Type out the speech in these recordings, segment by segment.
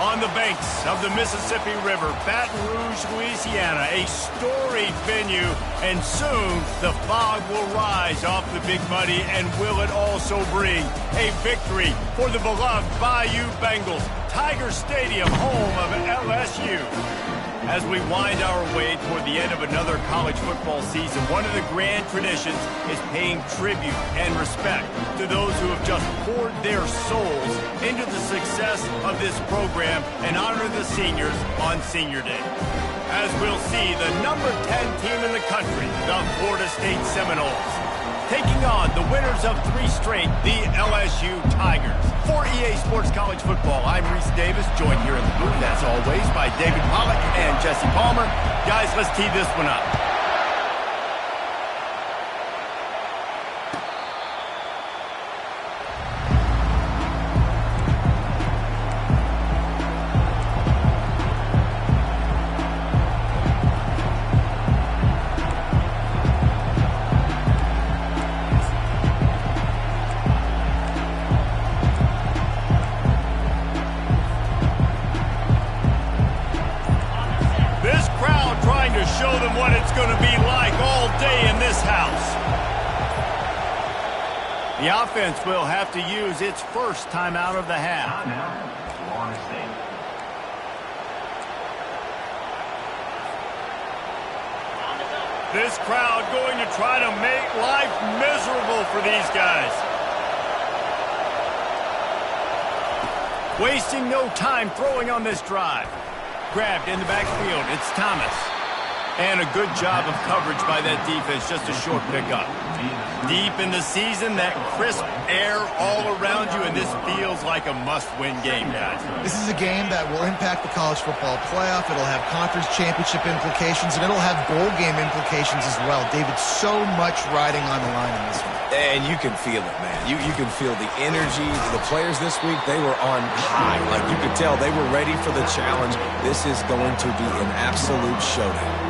On the banks of the Mississippi River, Baton Rouge, Louisiana, a storied venue, and soon the fog will rise off the Big Muddy, and will it also bring a victory for the beloved Bayou Bengals, Tiger Stadium, home of LSU. As we wind our way toward the end of another college football season, one of the grand traditions is paying tribute and respect to those who have just poured their souls into the success of this program and honor the seniors on Senior Day. As we'll see the number 10 team in the country, the Florida State Seminoles, taking on the winners of 3 straight, the LSU Tigers. For EA Sports College Football, I'm Reese Davis, joined here in the booth, as always, by David Pollack and Jesse Palmer. Guys, let's tee this one up. Show them what it's going to be like all day in this house. The offense will have to use its first timeout of the half. This crowd going to try to make life miserable for these guys. Wasting no time throwing on this drive. Grabbed in the backfield. It's Thomas. And a good job of coverage by that defense, just a short pickup. Deep in the season, that crisp air all around you, and this feels like a must-win game, guys. This is a game that will impact the college football playoff. It'll have conference championship implications, and it'll have bowl game implications as well. David, so much riding on the line in this one. And you can feel it, man. You can feel the energy. The players this week, they were on high. Like, you could tell they were ready for the challenge. This is going to be an absolute showdown.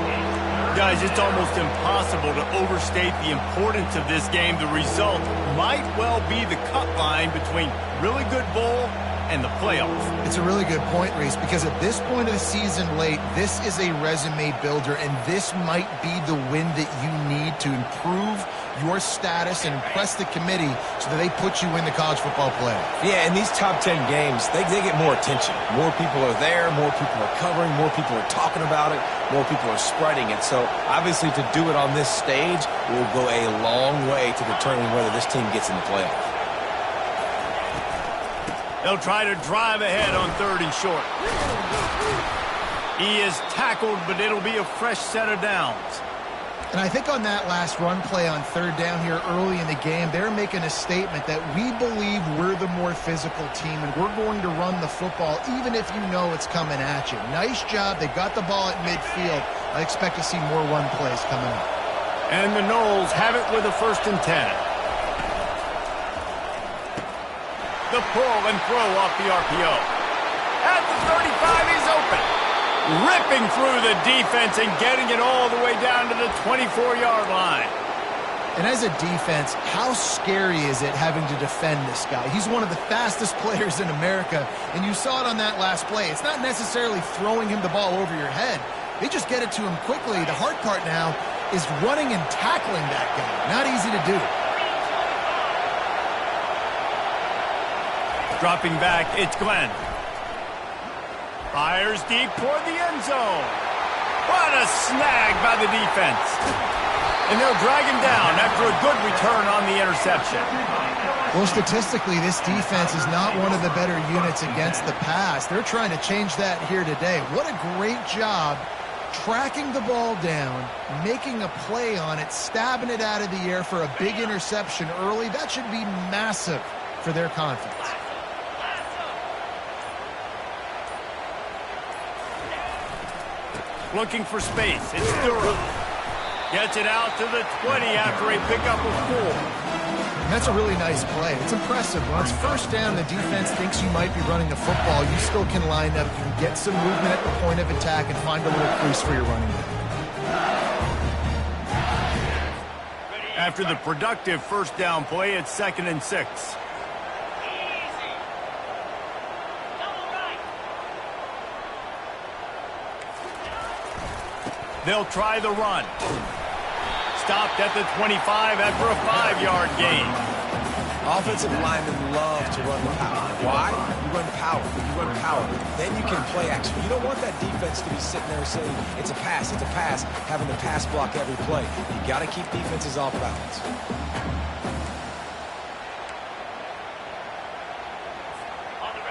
Guys, it's almost impossible to overstate the importance of this game. The result might well be the cut line between really good bowl and the playoffs. It's a really good point, Reese, because at this point of the season late, this is a resume builder, and this might be the win that you need to improve your status and impress the committee so that they put you in the college football playoff. Yeah, and these top 10 games, they get more attention. More people are there, more people are covering, more people are talking about it, more people are spreading it. So, obviously, to do it on this stage will go a long way to determining whether this team gets in the playoff. They'll try to drive ahead on 3rd and short. He is tackled, but it'll be a fresh set of downs. And I think on that last run play on 3rd down here early in the game, they're making a statement that we believe we're the more physical team and we're going to run the football even if you know it's coming at you. Nice job. They got the ball at midfield. I expect to see more run plays coming up. And the Noles have it with a 1st and 10. The pull and throw off the RPO. At the 35, he's open. Ripping through the defense and getting it all the way down to the 24-yard line. And as a defense, how scary is it having to defend this guy? He's one of the fastest players in America, and you saw it on that last play. It's not necessarily throwing him the ball over your head. They just get it to him quickly. The hard part now is running and tackling that guy. Not easy to do. Dropping back, it's Glenn. Fires deep toward the end zone. What a snag by the defense. And they'll drag him down after a good return on the interception. Well, statistically, this defense is not one of the better units against the pass. They're trying to change that here today. What a great job tracking the ball down, making a play on it, stabbing it out of the air for a big interception early. That should be massive for their confidence. Looking for space. It's Durham. Gets it out to the 20 after a pickup of 4. That's a really nice play. It's impressive. When it's 1st down, the defense thinks you might be running a football. You still can line up. You can get some movement at the point of attack and find a little crease for your running back. After the productive 1st down play, it's 2nd and 6. They'll try the run. Stopped at the 25 after a 5-yard gain. Offensive linemen love to run the power. Why? You run power. You run power. Then you can play action. You don't want that defense to be sitting there saying, it's a pass, having to pass block every play. You got to keep defenses off balance.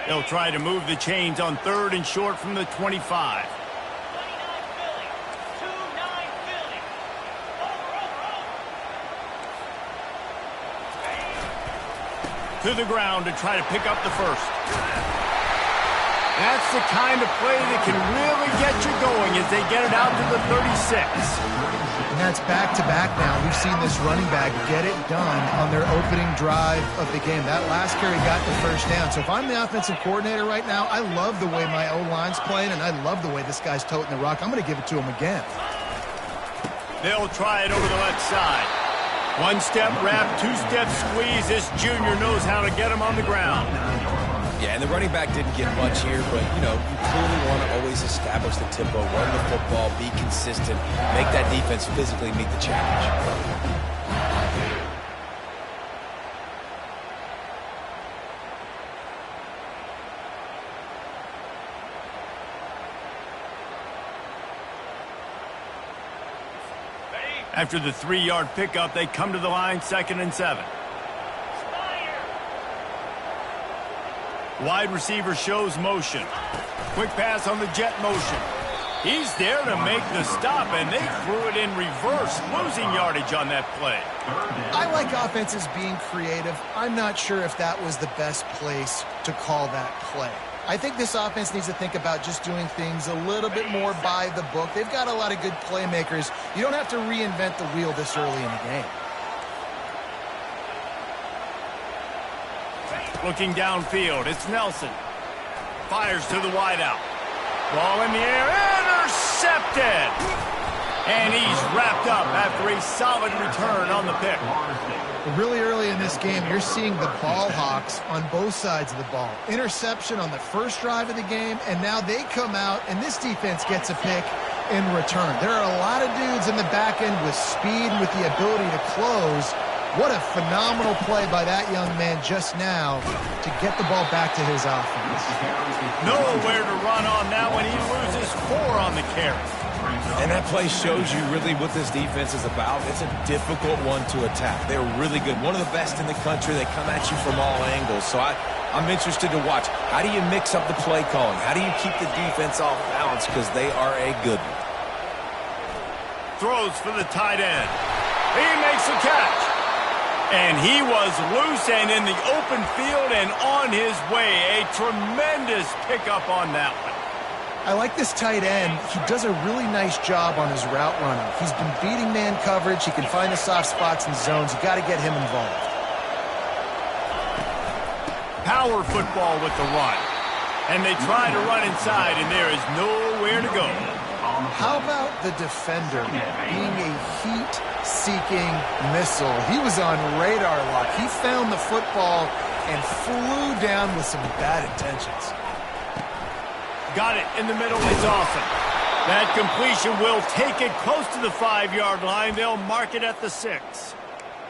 They'll try to move the chains on 3rd and short from the 25. To the ground to try to pick up the first. That's the kind of play that can really get you going as they get it out to the 36. And that's back-to-back now. We've seen this running back get it done on their opening drive of the game. That last carry got the first down. So if I'm the offensive coordinator right now, I love the way my O-line's playing, and I love the way this guy's toting the rock. I'm going to give it to him again. They'll try it over the left side. 1-step wrap, 2-step squeeze. This junior knows how to get him on the ground. Yeah, and the running back didn't get much here, but, you clearly want to always establish the tempo, run the football, be consistent, make that defense physically meet the challenge. After the 3-yard pickup, they come to the line, 2nd and 7. Wide receiver shows motion. Quick pass on the jet motion. He's there to make the stop, and they threw it in reverse, losing yardage on that play. I like offenses being creative. I'm not sure if that was the best place to call that play. I think this offense needs to think about just doing things a little bit more by the book. They've got a lot of good playmakers. You don't have to reinvent the wheel this early in the game. Looking downfield, it's Nelson. Fires to the wideout. Ball in the air, intercepted! And he's wrapped up after a solid return on the pick. Really early in this game, you're seeing the ball hawks on both sides of the ball. Interception on the first drive of the game, and now they come out, and this defense gets a pick in return. There are a lot of dudes in the back end with speed and with the ability to close. What a phenomenal play by that young man just now to get the ball back to his offense. Nowhere to run on that one. He loses 4 on the carry. And that play shows you really what this defense is about. It's a difficult one to attack. They're really good. One of the best in the country. They come at you from all angles. So I'm interested to watch. How do you mix up the play calling? How do you keep the defense off balance? Because they are a good one. Throws for the tight end. He makes a catch. And he was loose and in the open field and on his way. A tremendous pickup on that one. I like this tight end. He does a really nice job on his route running. He's been beating man coverage. He can find the soft spots and zones. You got to get him involved. Power football with the run. And they try to run inside, and there is nowhere to go. How about the defender being a heat-seeking missile? He was on radar lock. He found the football and flew down with some bad intentions. Got it in the middle. It's awesome. That completion will take it close to the 5-yard line. They'll mark it at the 6.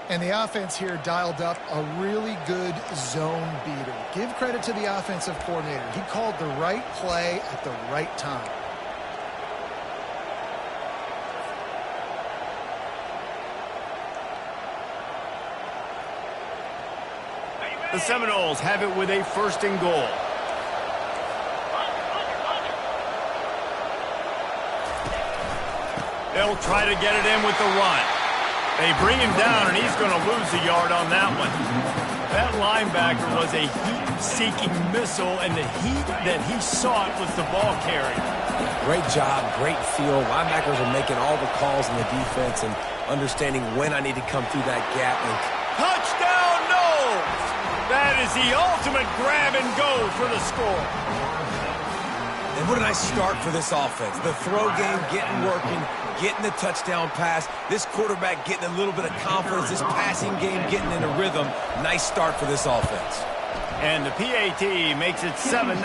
And the offense here dialed up a really good zone beater. Give credit to the offensive coordinator. He called the right play at the right time. The Seminoles have it with a 1st and goal. They'll try to get it in with the run. They bring him down, and he's going to lose a yard on that one. That linebacker was a heat-seeking missile, and the heat that he sought was the ball carrier. Great job, great feel. Linebackers are making all the calls in the defense and understanding when I need to come through that gap. And touchdown, Noles! That is the ultimate grab and go for the score. And what a nice start for this offense. The throw game getting working, getting the touchdown pass. This quarterback getting a little bit of confidence. This passing game getting in a rhythm. Nice start for this offense. And the PAT makes it 7-0.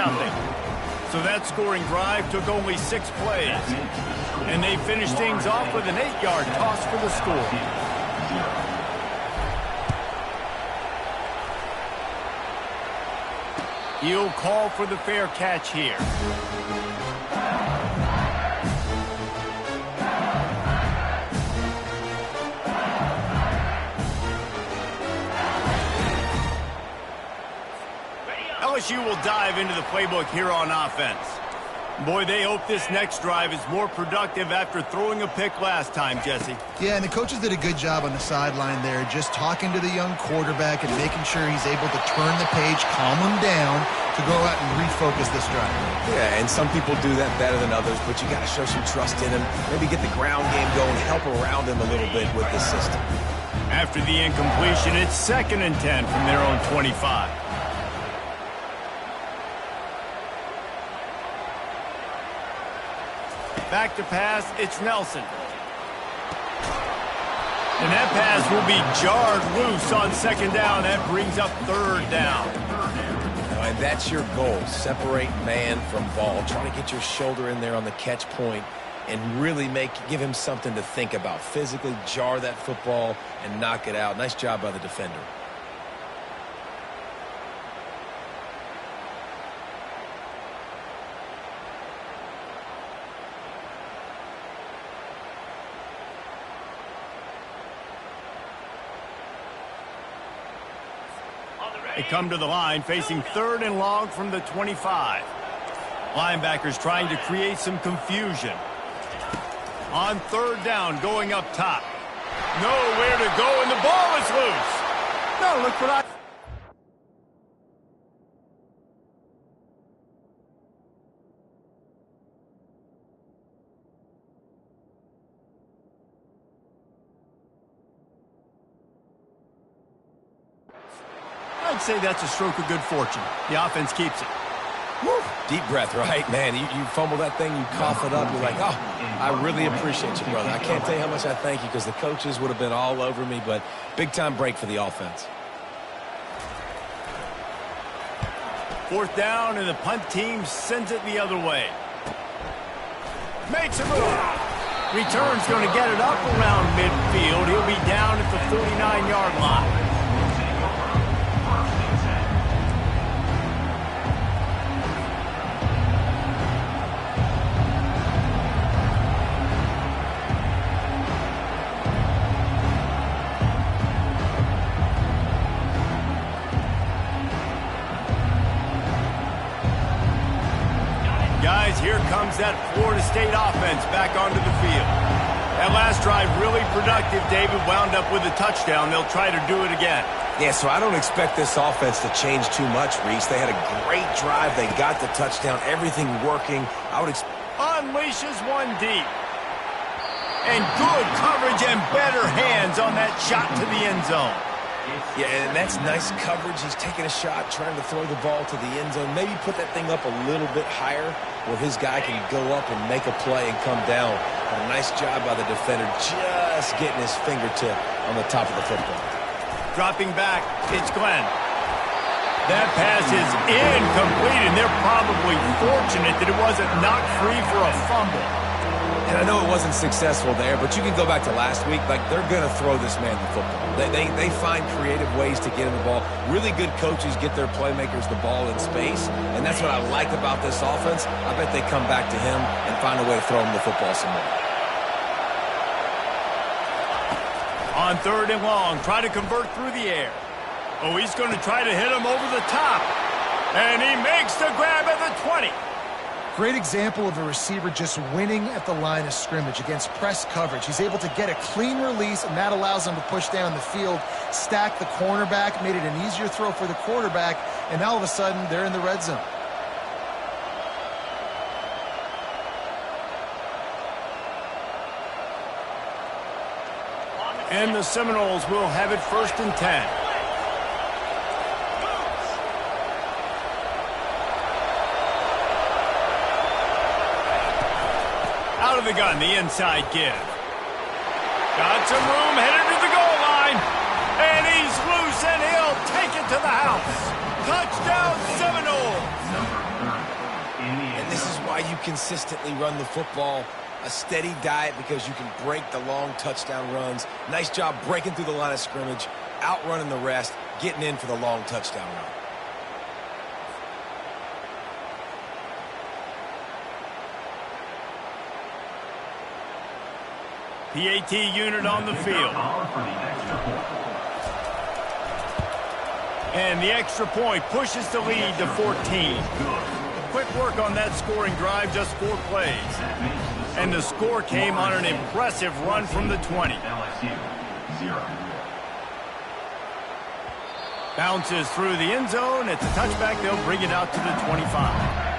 So that scoring drive took only 6 plays. And they finished things off with an 8-yard toss for the score. He'll call for the fair catch here. LSU will dive into the playbook here on offense. Boy, they hope this next drive is more productive after throwing a pick last time, Jesse. Yeah, and the coaches did a good job on the sideline there, just talking to the young quarterback and making sure he's able to turn the page, calm him down to go out and refocus this drive. Yeah, and some people do that better than others, but you got to show some trust in him. Maybe get the ground game going, help around him a little bit with the system. After the incompletion, it's 2nd and 10 from their own 25. Back to pass, it's Nelson. And that pass will be jarred loose on 2nd down. That brings up 3rd down. And that's your goal, separate man from ball. Try to get your shoulder in there on the catch point and really give him something to think about. Physically jar that football and knock it out. Nice job by the defender. They come to the line facing 3rd and long from the 25. Linebackers trying to create some confusion. On 3rd down, going up top. Nowhere to go, and the ball is loose. No, look what I'd say that's a stroke of good fortune. The offense keeps it. Woo. Deep breath, right? Man, you fumble that thing, you cough it up, you're like, oh, I really appreciate you, brother. I can't tell you how much I thank you because the coaches would have been all over me, but big-time break for the offense. 4th down, and the punt team sends it the other way. Makes a move. Return's going to get it up around midfield. He'll be down at the 49-yard line. Guys, here comes that Florida State offense back onto the field. That last drive really productive. David wound up with a touchdown. They'll try to do it again. Yeah, so I don't expect this offense to change too much, Reese. They had a great drive. They got the touchdown. Everything working. Unleashes one deep. And good coverage and better hands on that shot to the end zone. Yeah, and that's nice coverage. He's taking a shot, trying to throw the ball to the end zone. Maybe put that thing up a little bit higher where his guy can go up and make a play and come down. But a nice job by the defender just getting his fingertip on the top of the football. Dropping back, it's Glenn. That pass is incomplete, and they're probably fortunate that it wasn't knocked free for a fumble. And I know it wasn't successful there, but you can go back to last week. Like, they're going to throw this man the football. They find creative ways to get him the ball. Really good coaches get their playmakers the ball in space, and that's what I like about this offense. I bet they come back to him and find a way to throw him the football some more. On 3rd and long, try to convert through the air. Oh, he's going to try to hit him over the top. And he makes the grab at the 20. Great example of a receiver just winning at the line of scrimmage against press coverage. He's able to get a clean release, and that allows him to push down the field, stack the cornerback, made it an easier throw for the quarterback, and all of a sudden, they're in the red zone. And the Seminoles will have it 1st and 10. Out of the gun, the inside give. Got some room, headed to the goal line. And he's loose, and he'll take it to the house. Touchdown, Seminoles. consistently run the football. A steady diet because you can break the long touchdown runs. Nice job breaking through the line of scrimmage, outrunning the rest, getting in for the long touchdown run. PAT unit on the field. And the extra point pushes the lead to 14. Quick work on that scoring drive, just 4 plays. And the score came on an impressive run from the 20. LSU 0. Bounces through the end zone. It's a touchback. They'll bring it out to the 25.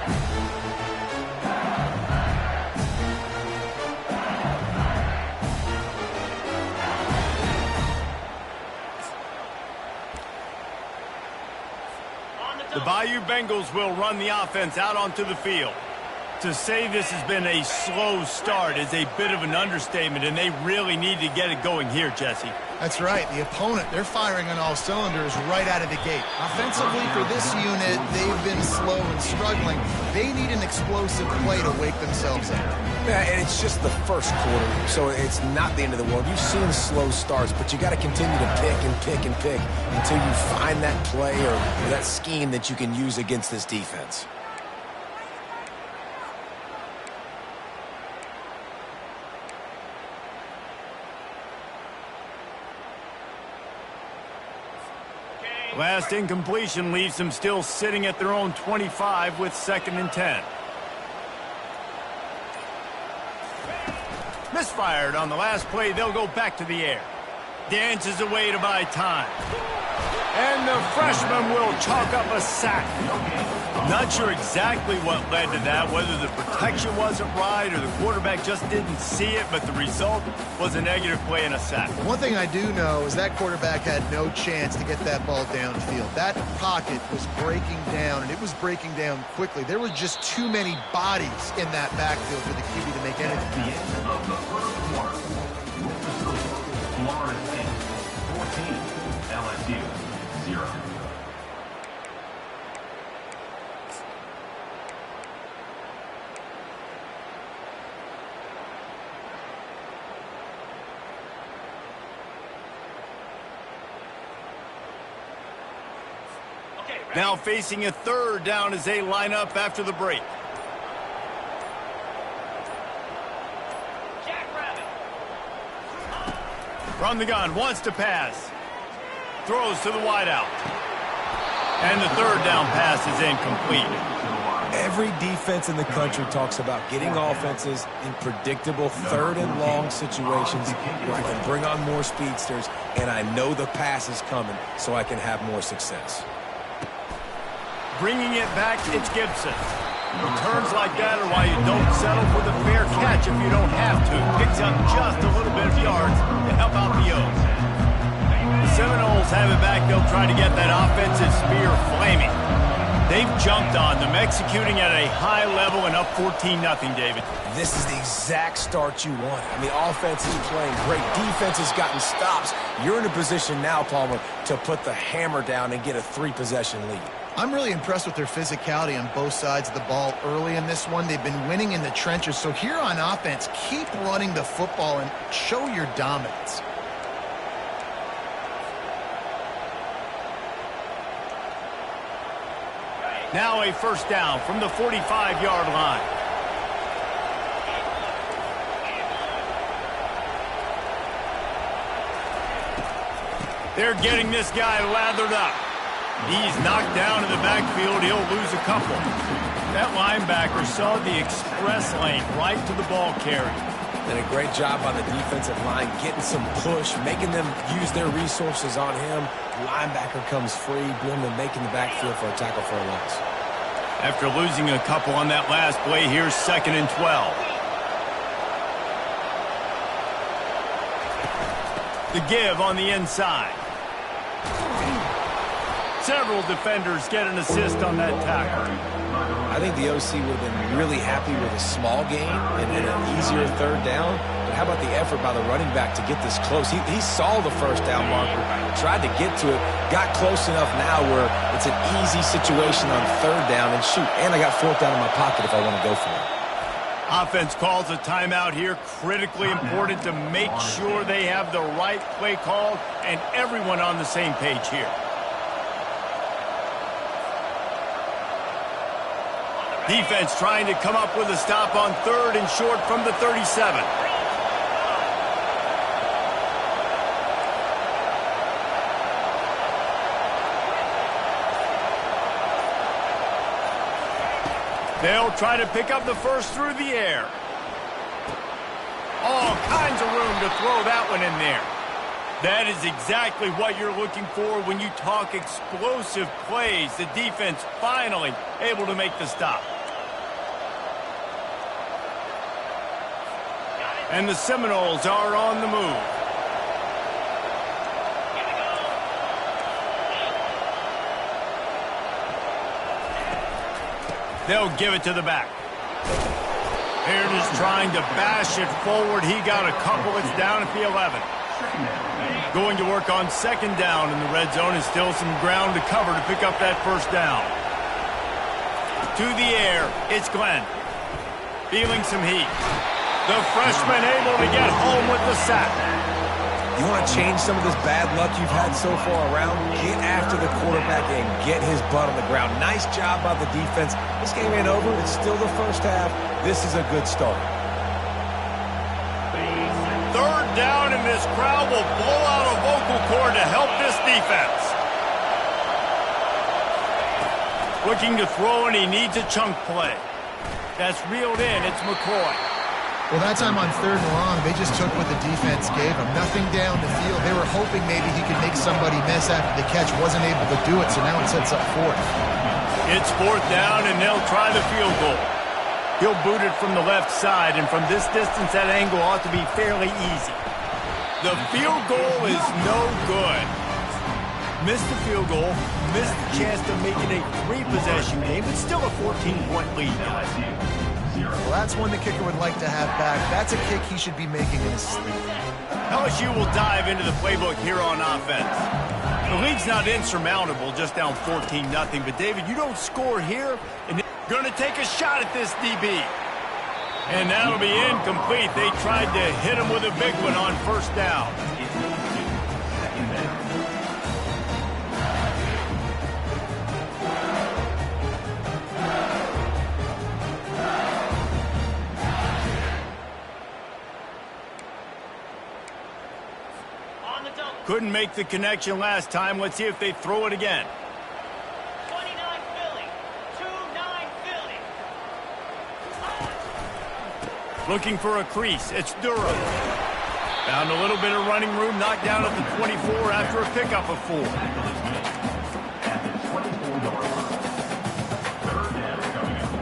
The Bayou Bengals will run the offense out onto the field. To say this has been a slow start is a bit of an understatement, and they really need to get it going here, Jesse. That's right. The opponent, they're firing on all cylinders right out of the gate. Offensively, for this unit, they've been slow and struggling. They need an explosive play to wake themselves up. Yeah, and it's just the first quarter, so it's not the end of the world. You've seen slow starts, but you got to continue to pick and pick and pick until you find that play or that scheme that you can use against this defense. Last incompletion leaves them still sitting at their own 25 with 2nd and 10. Misfired on the last play. They'll go back to the air. Dances away to buy time. And the freshman will chalk up a sack. Not sure exactly what led to that, whether the protection wasn't right or the quarterback just didn't see it, but the result was a negative play and a sack. One thing I do know is that quarterback had no chance to get that ball downfield. That pocket was breaking down, and it was breaking down quickly. There were just too many bodies in that backfield for the QB to make anything happen. Of the first quarter. Florida State 14, LSU 0. Now facing a 3rd down as they line up after the break. From the gun, wants to pass. Throws to the wideout. And the 3rd down pass is incomplete. Every defense in the country talks about getting offenses in predictable 3rd and long situations where I can bring on more speedsters, and I know the pass is coming so I can have more success. Bringing it back, it's Gibson. Returns like that are why you don't settle for the fair catch if you don't have to. Picks up just a little bit of yards to help out the O's. The Seminoles have it back. They'll try to get that offensive spear flaming. They've jumped on them, executing at a high level and up 14-0, David. This is the exact start you want. I mean, offense is playing great. Defense has gotten stops. You're in a position now, Palmer, to put the hammer down and get a 3-possession lead. I'm really impressed with their physicality on both sides of the ball early in this one. They've been winning in the trenches. So here on offense, keep running the football and show your dominance. Now a 1st down from the 45-yard line. They're getting this guy lathered up. He's knocked down in the backfield. He'll lose a couple. That linebacker saw the express lane right to the ball carrier. And a great job by the defensive line, getting some push, making them use their resources on him. Linebacker comes free, boom, and making the backfield for a tackle for a loss. After losing a couple on that last play, here's 2nd and 12. The give on the inside. Several defenders get an assist on that tackle. I think the OC would have been really happy with a small gain and an easier 3rd down. But how about the effort by the running back to get this close? He saw the 1st down marker, tried to get to it, got close enough now where it's an easy situation on 3rd down. And shoot, and I got 4th down in my pocket if I want to go for it. Offense calls a timeout here. Critically important to make sure they have the right play called and everyone on the same page here. Defense trying to come up with a stop on 3rd and short from the 37. They'll try to pick up the first through the air. All kinds of room to throw that one in there. That is exactly what you're looking for when you talk explosive plays. The defense finally able to make the stop. And the Seminoles are on the move. They'll give it to the back. Aaron is trying to bash it forward. He got a couple. It's down at the 11. Going to work on 2nd down in the red zone. And still some ground to cover to pick up that 1st down. To the air, it's Glenn. Feeling some heat. The freshman able to get home with the sack. You want to change some of this bad luck you've had so far around? Get after the quarterback and get his butt on the ground. Nice job by the defense. This game ain't over. It's still the first half. This is a good start. 3rd down, and this crowd will blow out a vocal cord to help this defense. Looking to throw, and he needs a chunk play. That's reeled in. It's McCoy. Well, that time on 3rd and long, they just took what the defense gave him. Nothing down the field. They were hoping maybe he could make somebody miss after the catch. Wasn't able to do it, so now it sets up 4th. It's 4th down, and they'll try the field goal. He'll boot it from the left side, and from this distance, that angle ought to be fairly easy. The field goal is no good. Missed the field goal, missed the chance to make it a 3-possession game, but still a 14-point lead. Well, that's one the kicker would like to have back. That's a kick he should be making in his sleep. LSU will dive into the playbook here on offense. The lead's not insurmountable, just down 14-0. But, David, you don't score here, and they're going to take a shot at this DB. And that'll be incomplete. They tried to hit him with a big one on 1st down. Couldn't make the connection last time. Let's see if they throw it again. 29 Philly. 2-9 Philly. Looking for a crease. It's Durham. Found a little bit of running room. Knocked down at the 24 after a pickup of 4. At the 24-yard line. 3rd down coming up.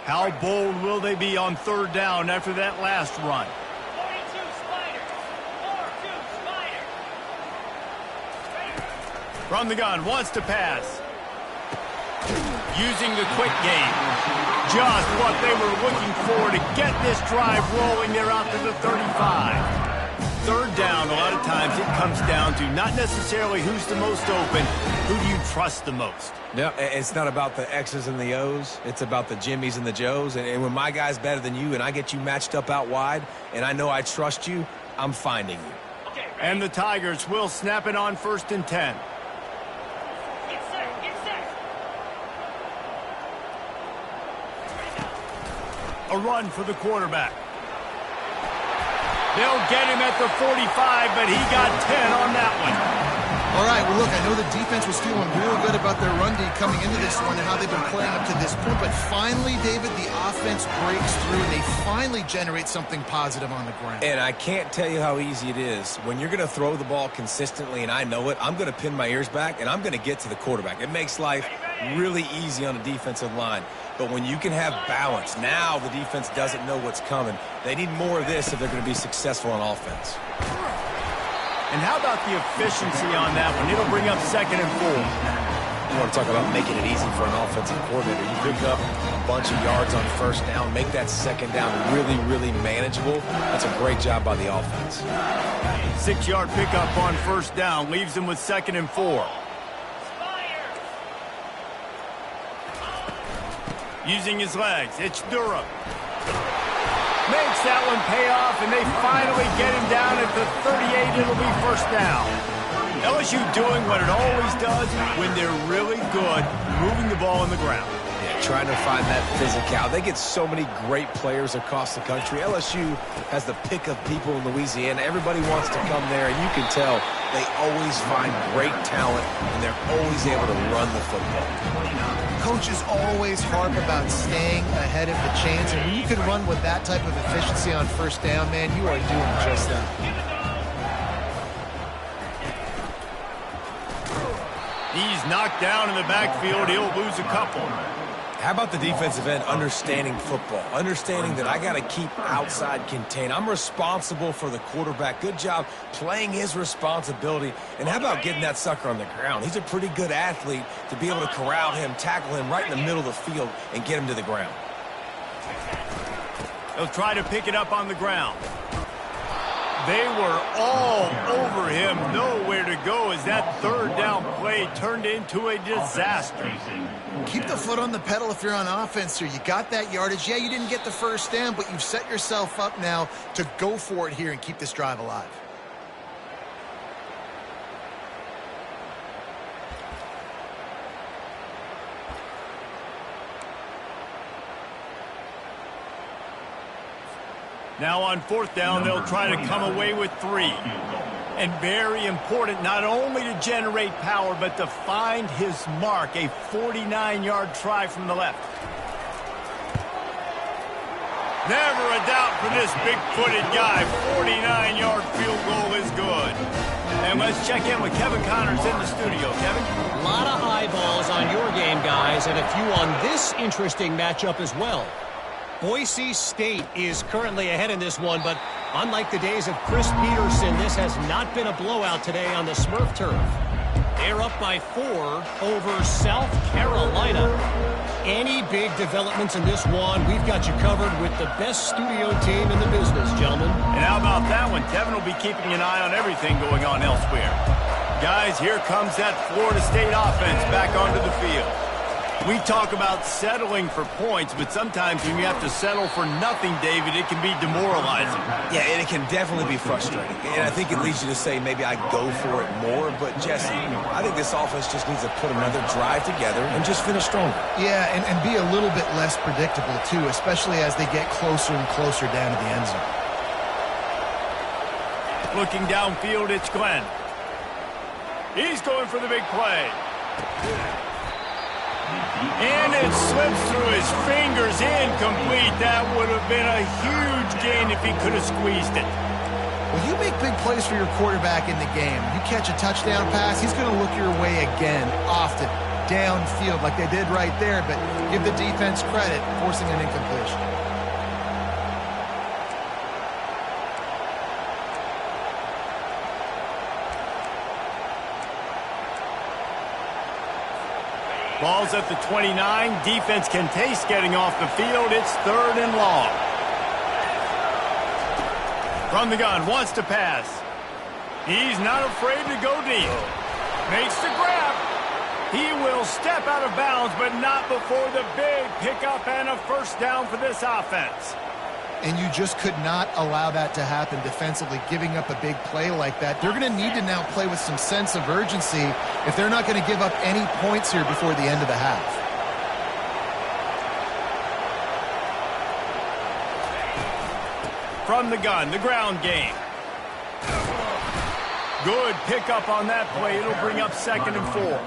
How bold will they be on 3rd down after that last run? From the gun, wants to pass. Using the quick game. Just what they were looking for to get this drive rolling. They're out to the 35. 3rd down, a lot of times it comes down to not necessarily who's the most open, who do you trust the most? No, it's not about the X's and the O's. It's about the Jimmys and the Joes. And when my guy's better than you and I get you matched up out wide and I know I trust you, I'm finding you. And the Tigers will snap it on 1st and 10. A run for the quarterback. They'll get him at the 45, but he got 10 on that one. All right, well, look, I know the defense was feeling real good about their run D coming into this one and how they've been playing up to this point, but finally, David, the offense breaks through and they finally generate something positive on the ground. And I can't tell you how easy it is. When you're going to throw the ball consistently, and I know it, I'm going to pin my ears back, and I'm going to get to the quarterback. It makes life really easy on the defensive line. But when you can have balance, now the defense doesn't know what's coming. They need more of this if they're going to be successful on offense. And how about the efficiency on that one? It'll bring up 2nd and 4. You want to talk about making it easy for an offensive coordinator. You pick up a bunch of yards on 1st down, make that 2nd down really, really manageable. That's a great job by the offense. 6-yard pickup on 1st down leaves them with 2nd and 4. Using his legs, it's Durham. Makes that one pay off, and they finally get him down at the 38. It'll be first down. LSU doing what it always does when they're really good, moving the ball on the ground. Yeah, trying to find that physical. They get so many great players across the country. LSU has the pick of people in Louisiana. Everybody wants to come there, and you can tell they always find great talent, and they're always able to run the football. Coaches always harp about staying ahead of the chains, and when you can run with that type of efficiency on first down, man, you are doing just that. He's knocked down in the backfield. He'll lose a couple. How about the defensive end understanding football, understanding that I got to keep outside contained. I'm responsible for the quarterback. Good job playing his responsibility. And how about getting that sucker on the ground? He's a pretty good athlete to be able to corral him, tackle him right in the middle of the field, and get him to the ground. They'll try to pick it up on the ground. They were all over him, nowhere to go as that third down play turned into a disaster. Keep the foot on the pedal if you're on offense here. You got that yardage. Yeah, you didn't get the first down, but you've set yourself up now to go for it here and keep this drive alive. Now on fourth down, they'll try to come away with 3. And very important, not only to generate power, but to find his mark, a 49-yard try from the left. Never a doubt for this big-footed guy. 49-yard field goal is good. And let's check in with Kevin Connors in the studio. Kevin? A lot of eyeballs on your game, guys, and a few on this interesting matchup as well. Boise State is currently ahead in this one, but unlike the days of Chris Peterson, this has not been a blowout today on the Smurf turf. They're up by 4 over South Carolina. Any big developments in this one, we've got you covered with the best studio team in the business, gentlemen. And how about that one? Kevin will be keeping an eye on everything going on elsewhere. Guys, here comes that Florida State offense back onto the field. We talk about settling for points, but sometimes when you have to settle for nothing, David, it can be demoralizing. Yeah, and it can definitely be frustrating. And I think it leads you to say maybe I go for it more. But, Jesse, I think this offense just needs to put another drive together and just finish stronger. Yeah, and be a little bit less predictable, too, especially as they get closer and closer down to the end zone. Looking downfield, it's Glenn. He's going for the big play. And it slips through his fingers, incomplete. That would have been a huge gain if he could have squeezed it. Well, you make big plays for your quarterback in the game. You catch a touchdown pass, he's going to look your way again, often, downfield like they did right there, but give the defense credit, forcing an incompletion. Ball's at the 29. Defense can taste getting off the field. It's 3rd and long. From the gun, wants to pass. He's not afraid to go deep. Makes the grab. He will step out of bounds, but not before the big pickup and a first down for this offense. And you just could not allow that to happen defensively, giving up a big play like that. They're going to need to now play with some sense of urgency if they're not going to give up any points here before the end of the half. From the gun, the ground game. Good pickup on that play. It'll bring up 2nd and 4.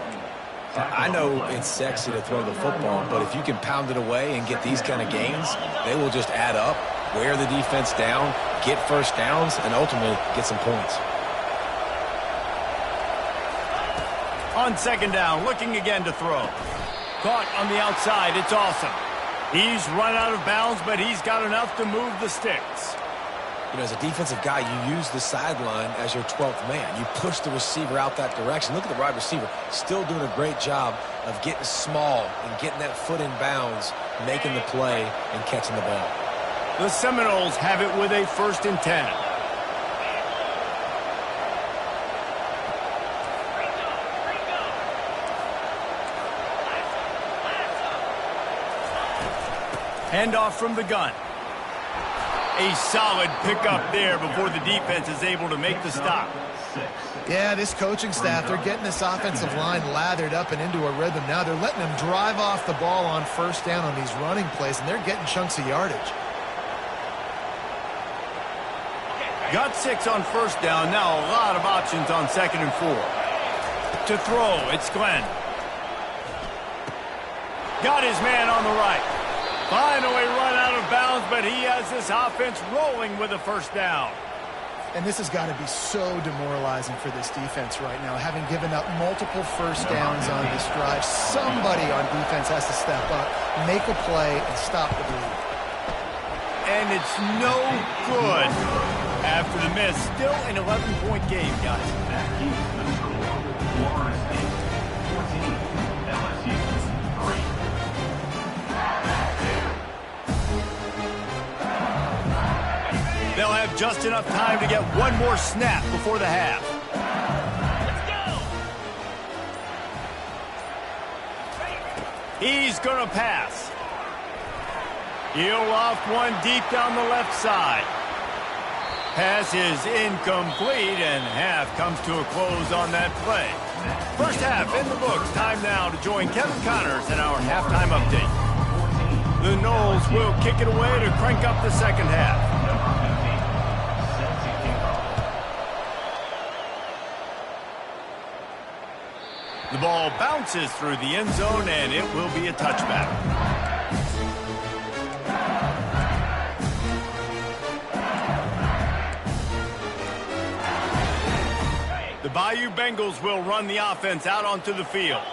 I know it's sexy to throw the football, but if you can pound it away and get these kind of gains, they will just add up, wear the defense down, get first downs, and ultimately get some points. On 2nd down, looking again to throw. Caught on the outside. It's awesome. He's run out of bounds, but he's got enough to move the sticks. You know, as a defensive guy, you use the sideline as your 12th man. You push the receiver out that direction. Look at the wide receiver, still doing a great job of getting small and getting that foot in bounds, making the play, and catching the ball. The Seminoles have it with a 1st and 10. Handoff from the gun. A solid pickup there before the defense is able to make the stop. Yeah, this coaching staff, they're getting this offensive line lathered up and into a rhythm. Now they're letting them drive off the ball on first down on these running plays, and they're getting chunks of yardage. Got 6 on first down. Now a lot of options on 2nd and 4. To throw, it's Glenn. Got his man on the right. Finally run out of bounds, but he has this offense rolling with a first down. And this has got to be so demoralizing for this defense right now, having given up multiple first downs on this drive. Somebody on defense has to step up, make a play, and stop the bleed. And it's no good after the miss. Still an 11-point game, guys. That keeps the score. Florida State 14, LSU 3. They'll have just enough time to get one more snap before the half. He's going to pass. He'll loft one deep down the left side. Pass is incomplete, and half comes to a close on that play. First half in the books. Time now to join Kevin Connors in our halftime update. The Noles will kick it away to crank up the second half. The ball bounces through the end zone, and it will be a touchback. The Bayou Bengals will run the offense out onto the field.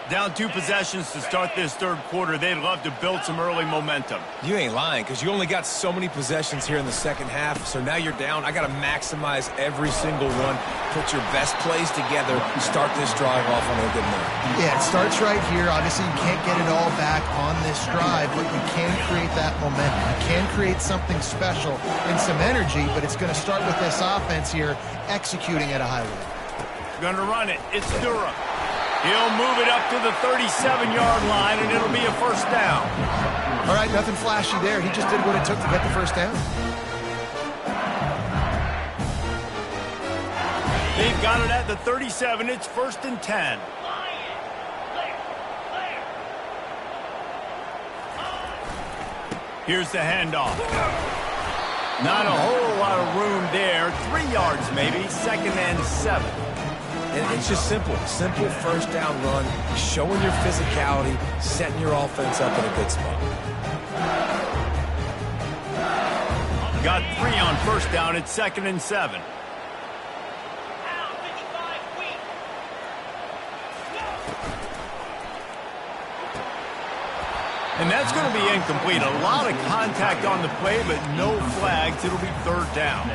Down 2 possessions to start this third quarter. They'd love to build some early momentum. You ain't lying, because you only got so many possessions here in the second half, so now you're down. I got to maximize every single one, put your best plays together, start this drive off on a good note. Yeah, it starts right here. Obviously, you can't get it all back on this drive, but you can create that momentum. You can create something special and some energy, but it's going to start with this offense here executing at a high level. Going to run it. It's Durham. He'll move it up to the 37-yard line, and it'll be a first down. All right, nothing flashy there. He just did what it took to get the first down. They've got it at the 37. It's 1st and 10. Here's the handoff. Not a whole lot of room there. 3 yards maybe. 2nd and 7. And it's just simple first down run, showing your physicality, setting your offense up in a good spot. Got 3 on first down. It's 2nd and 7. And that's going to be incomplete. A lot of contact on the play, but no flags. It'll be 3rd down.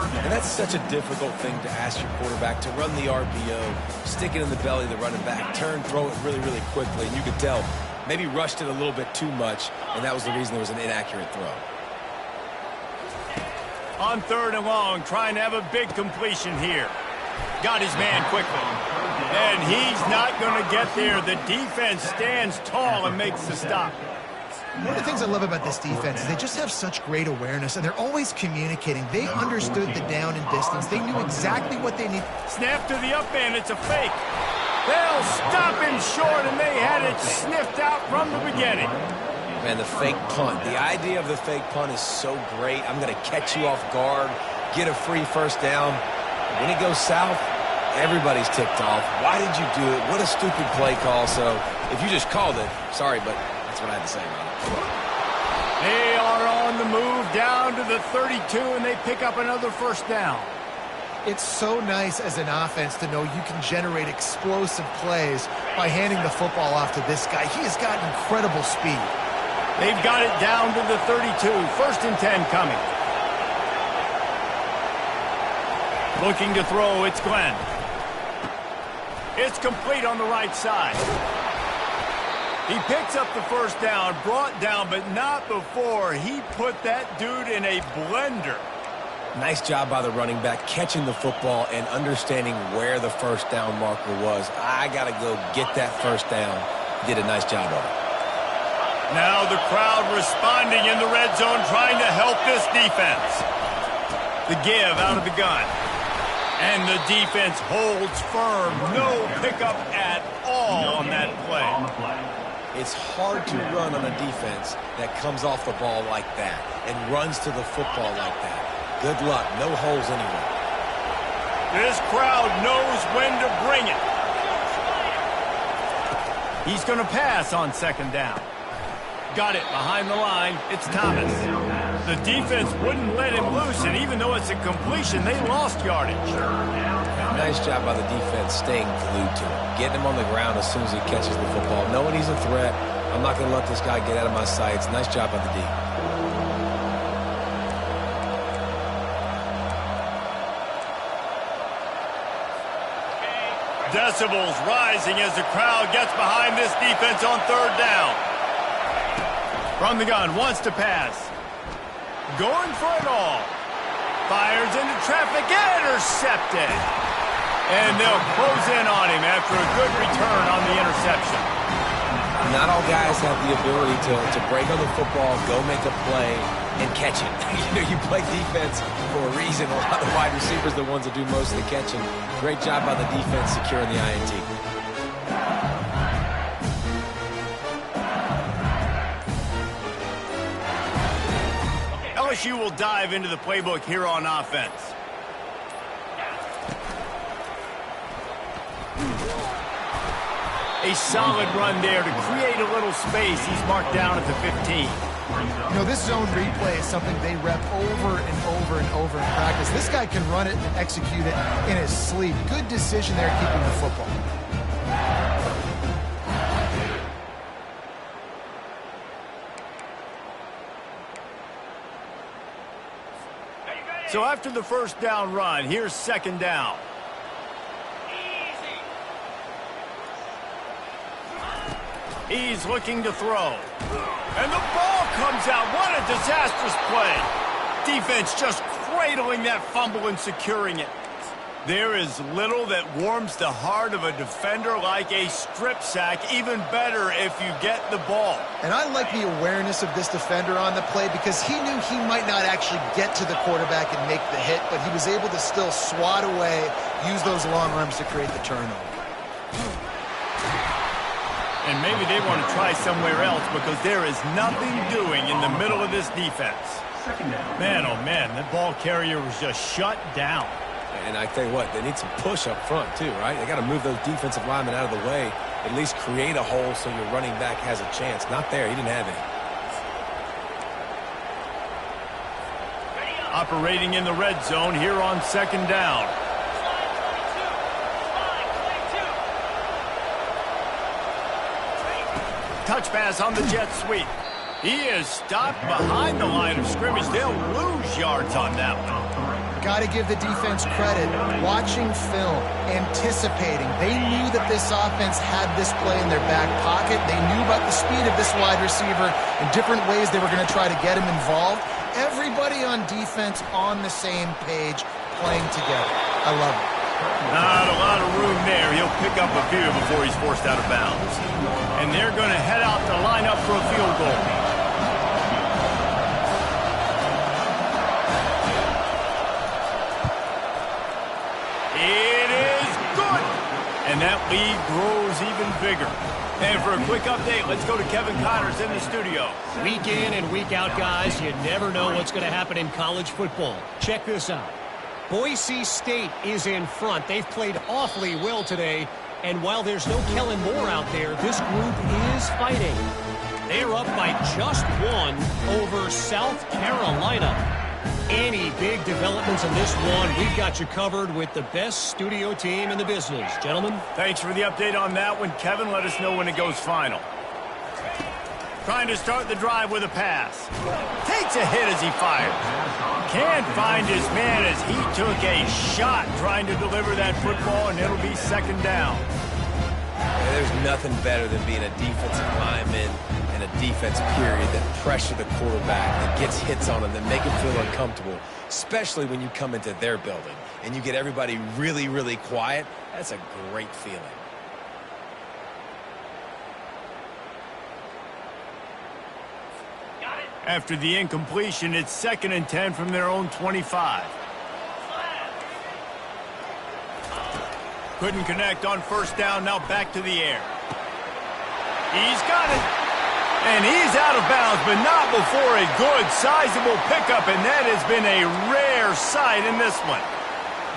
And that's such a difficult thing to ask your quarterback, to run the RPO, stick it in the belly of the running back, turn, throw it really, really quickly. And you could tell, maybe rushed it a little bit too much, and that was the reason there was an inaccurate throw. On 3rd and long, trying to have a big completion here. Got his man quickly. And he's not going to get there. The defense stands tall and makes the stop. One of the things I love about this defense is they just have such great awareness, and they're always communicating. They understood the down and distance. They knew exactly what they need. Snap to the up end. It's a fake. They'll stop him short, and they had it sniffed out from the beginning. Man, the fake punt. The idea of the fake punt is so great. I'm going to catch you off guard, get a free first down. When it goes south, everybody's ticked off. Why did you do it? What a stupid play call. So if you just called it, sorry, but that's what I had to say about it. They are on the move down to the 32, and they pick up another first down. It's so nice as an offense to know you can generate explosive plays by handing the football off to this guy. He has got incredible speed. They've got it down to the 32. 1st and 10 coming. Looking to throw, it's Glenn. It's complete on the right side. He picks up the first down, brought down, but not before he put that dude in a blender. Nice job by the running back, catching the football and understanding where the first down marker was. I got to go get that first down. Did a nice job of it. Now the crowd responding in the red zone, trying to help this defense. The give out of the gun. And the defense holds firm. No pickup at all on that play. It's hard to run on a defense that comes off the ball like that and runs to the football like that. Good luck. No holes anywhere. This crowd knows when to bring it. He's going to pass on second down. Got it behind the line. It's Thomas. The defense wouldn't let him loose, and even though it's a completion, they lost yardage. Nice job by the defense staying glued to him. Getting him on the ground as soon as he catches the football. Knowing he's a threat. I'm not going to let this guy get out of my sights. Nice job by the D. Decibels rising as the crowd gets behind this defense on third down. From the gun, wants to pass. Going for it all. Fires into traffic, intercepted. And they'll close in on him after a good return on the interception. Not all guys have the ability to break on the football, go make a play, and catch it. You play defense for a reason. A lot of the wide receivers are the ones that do most of the catching. Great job by the defense securing the INT. LSU will dive into the playbook here on offense. A solid run there to create a little space. He's marked down at the 15. You know, this zone replay is something they rep over and over and over in practice. This guy can run it and execute it in his sleep. Good decision there keeping the football. So after the first down run, here's second down. He's looking to throw. And the ball comes out. What a disastrous play. Defense just cradling that fumble and securing it. There is little that warms the heart of a defender like a strip sack. Even better if you get the ball. And I like the awareness of this defender on the play because he knew he might not actually get to the quarterback and make the hit, but he was able to still swat away, use those long arms to create the turnover. And maybe they want to try somewhere else because there is nothing doing in the middle of this defense. Man, oh man, the ball carrier was just shut down. And I tell you what, they need some push up front too, right? They got to move those defensive linemen out of the way, at least create a hole so your running back has a chance. Not there, he didn't have any. Operating in the red zone here on second down. Touch pass on the jet sweep. He is stopped behind the line of scrimmage. They'll lose yards on that one. Got to give the defense credit. Watching film, anticipating. They knew that this offense had this play in their back pocket. They knew about the speed of this wide receiver and different ways they were going to try to get him involved. Everybody on defense on the same page, playing together. I love it. Not a lot of room there. He'll pick up a few before he's forced out of bounds. And they're going to head out to line up for a field goal. It is good. And that lead grows even bigger. And for a quick update, let's go to Kevin Connors in the studio. Week in and week out, guys, you never know what's going to happen in college football. Check this out. Boise State is in front. They've played awfully well today. And while there's no Kellen Moore out there, this group is fighting. They're up by just one over South Carolina. Any big developments in this one, we've got you covered with the best studio team in the business. Gentlemen. Thanks for the update on that one, Kevin. Let us know when it goes final. Trying to start the drive with a pass. Takes a hit as he fires. Can't find his man as he took a shot trying to deliver that football, and it'll be second down. Yeah, there's nothing better than being a defensive lineman and a defense period that pressure the quarterback, that gets hits on him, that make him feel uncomfortable, especially when you come into their building and you get everybody really, really quiet. That's a great feeling. After the incompletion, it's 2nd and 10 from their own 25. Couldn't connect on 1st down, now back to the air. He's got it. And he's out of bounds, but not before a good, sizable pickup, and that has been a rare sight in this one.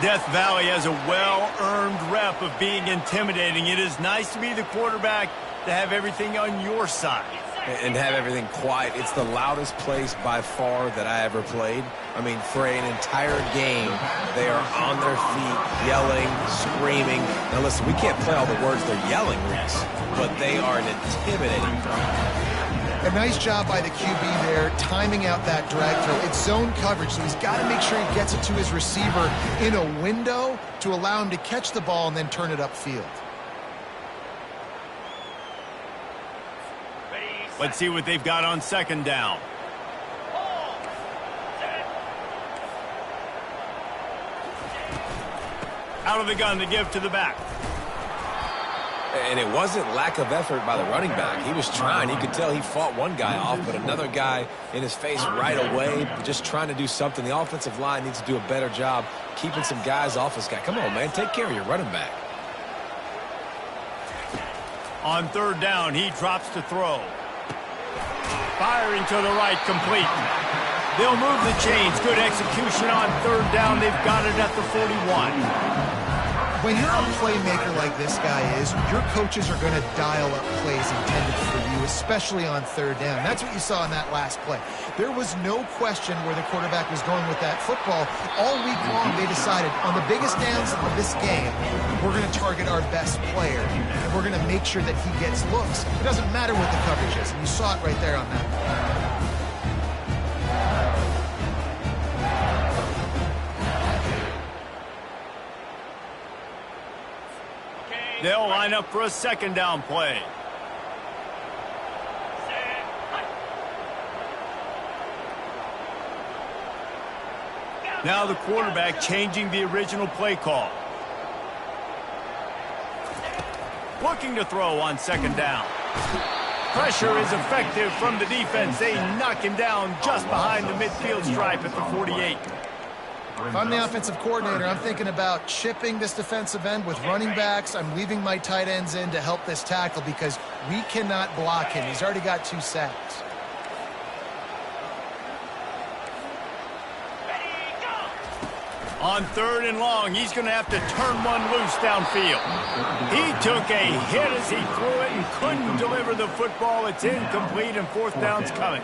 Death Valley has a well-earned rep of being intimidating. It is nice to be the quarterback, to have everything on your side. And have everything quiet. It's the loudest place by far that I ever played. I mean, for an entire game, they are on their feet, yelling, screaming. Now listen, we can't play all the words they're yelling, Reese, but they are an intimidating threat. A nice job by the QB there, timing out that drag throw. It's zone coverage, so he's got to make sure he gets it to his receiver in a window to allow him to catch the ball and then turn it upfield. Let's see what they've got on 2nd down. Out of the gun to give to the back. And it wasn't lack of effort by the running back. He was trying. You could tell he fought one guy off, but another guy in his face right away, just trying to do something. The offensive line needs to do a better job keeping some guys off this guy. Come on, man. Take care of your running back. On 3rd down, he drops to throw. Firing to the right, complete. They'll move the chains. Good execution on 3rd down. They've got it at the 41. When you're a playmaker like this guy is, your coaches are going to dial up plays intended for you, especially on 3rd down. That's what you saw in that last play. There was no question where the quarterback was going with that football. All week long, they decided on the biggest downs of this game, we're going to target our best player, and we're going to make sure that he gets looks. It doesn't matter what the coverage is, and you saw it right there on that play. They'll line up for a 2nd down play. Now the quarterback changing the original play call. Looking to throw on 2nd down. Pressure is effective from the defense. They knock him down just behind the midfield stripe at the 48. If I'm the offensive coordinator, I'm thinking about chipping this defensive end with running backs. I'm leaving my tight ends in to help this tackle because we cannot block him. He's already got 2 sacks. On 3rd and long, he's going to have to turn one loose downfield. He took a hit as he threw it and couldn't deliver the football. It's incomplete and 4th down's coming.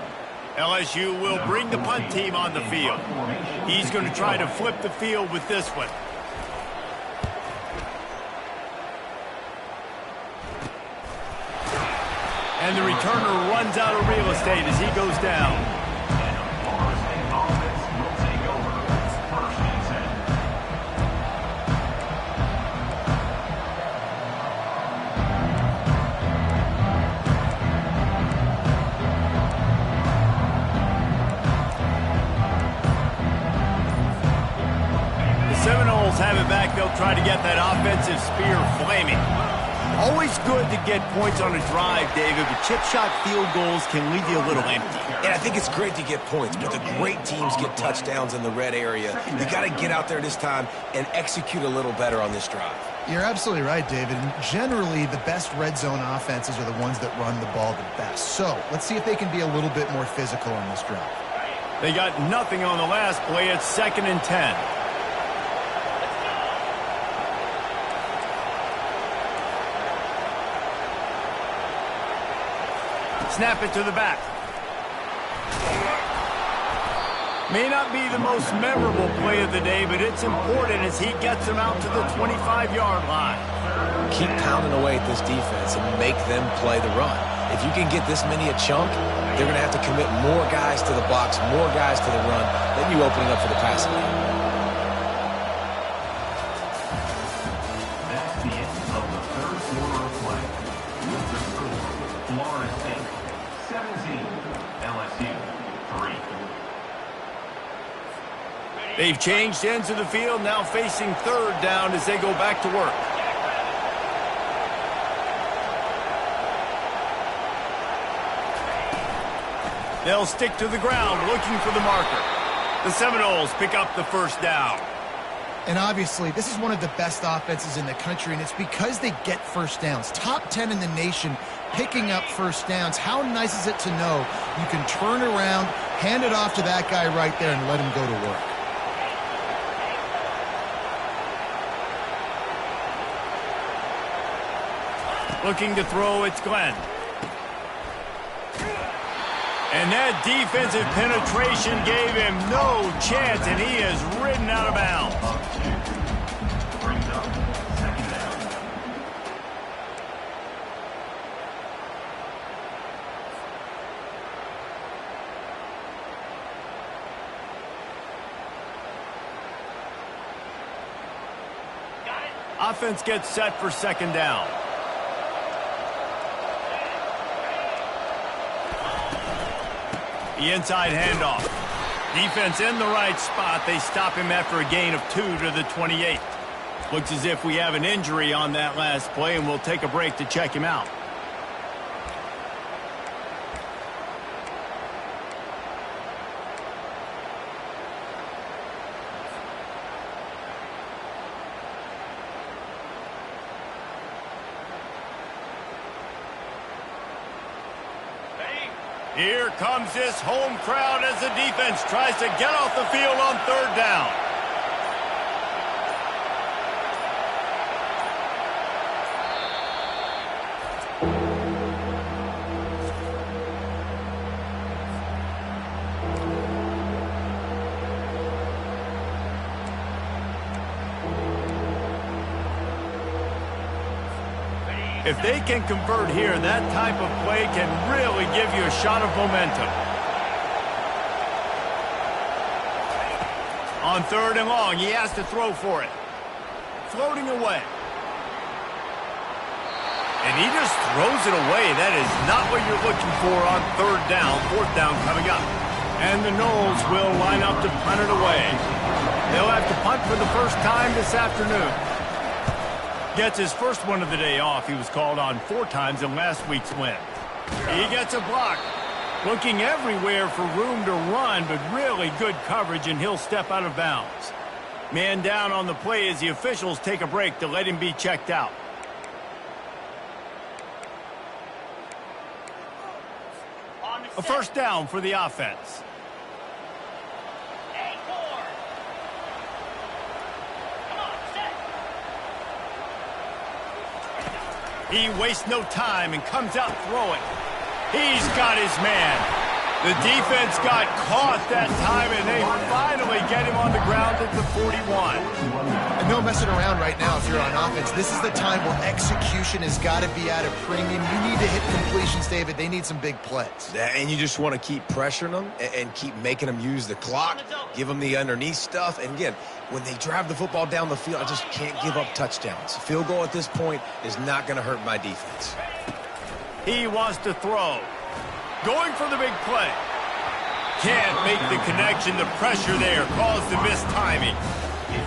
LSU will bring the punt team on the field. He's going to try to flip the field with this one. And the returner runs out of real estate as he goes down. Have it back. They'll try to get that offensive spear flaming. Always good to get points on a drive, David, but chip shot field goals can leave you a little empty. And I think it's great to get points, but the great teams get touchdowns in the red area. You got to get out there this time and execute a little better on this drive. You're absolutely right, David. And generally, the best red zone offenses are the ones that run the ball the best. So let's see if they can be a little bit more physical on this drive. They got nothing on the last play. It's 2nd and 10. Snap it to the back. May not be the most memorable play of the day, but it's important as he gets them out to the 25-yard line. Keep pounding away at this defense and make them play the run. If you can get this many a chunk, they're going to have to commit more guys to the box, more guys to the run, then you open it up for the passing game. That's the end of the 3rd quarter of play. With the score, Florida State 17, LSU 3. They've changed ends of the field, now facing 3rd down as they go back to work. They'll stick to the ground looking for the marker. The Seminoles pick up the first down. And obviously, this is one of the best offenses in the country, and it's because they get first downs. Top 10 in the nation picking up first downs. How nice is it to know you can turn around, hand it off to that guy right there, and let him go to work. Looking to throw, it's Glenn. And that defensive penetration gave him no chance, and he is ridden out of bounds. Brings up second down. Offense gets set for second down. The inside handoff. Defense in the right spot. They stop him after a gain of 2 to the 28. Looks as if we have an injury on that last play, and we'll take a break to check him out. Here comes this home crowd as the defense tries to get off the field on third down. If they can convert here, that type of play can really give you a shot of momentum. On third and long, he has to throw for it. Floating away. And he just throws it away. That is not what you're looking for on third down. Fourth down coming up. And the Noles will line up to punt it away. They'll have to punt for the first time this afternoon. Gets his first one of the day off. He was called on 4 times in last week's win. He gets a block. Looking everywhere for room to run, but really good coverage, and he'll step out of bounds. Man down on the play as the officials take a break to let him be checked out. A first down for the offense. He wastes no time and comes out throwing. He's got his man. The defense got caught that time, and they finally get him on the ground at the 41. And no messing around right now if you're on offense. This is the time where execution has got to be at a premium. You need to hit completions, David. They need some big plays. And you just want to keep pressuring them and keep making them use the clock, give them the underneath stuff. And again, when they drive the football down the field, I just can't give up touchdowns. Field goal at this point is not going to hurt my defense. He wants to throw. Going for the big play. Can't make the connection. The pressure there caused the missed timing.